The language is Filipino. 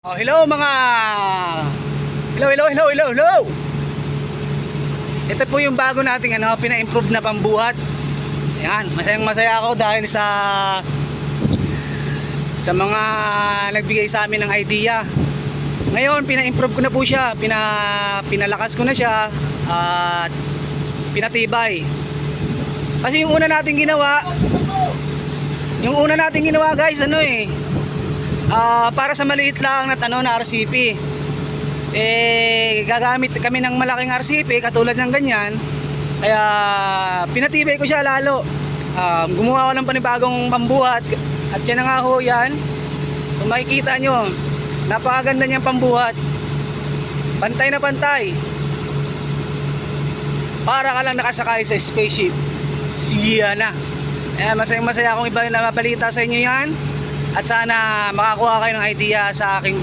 Oh, hello mga hello. Ito po yung bago nating pina-improve na pambuhat. Ayan, masayang-masaya ako dahil sa mga nagbigay sa amin ng idea. Ngayon, pina-improve ko na po siya, pinalakas ko na siya at pinatibay. Kasi yung una nating ginawa guys, para sa maliit lang na RCP. Gagamit kami ng malaking RCP katulad ng ganyan. Kaya pinatibay ko siya lalo. Gumawa ko ng panibagong pambuhat. At yan na nga ho yan. Kung makikita nyo, napakaganda niyang pambuhat. Pantay na pantay. Para ka lang nakasakay sa spaceship. Yan na. Masaya akong iba na mabalita sa inyo yan. At sana makakuha kayo ng idea sa aking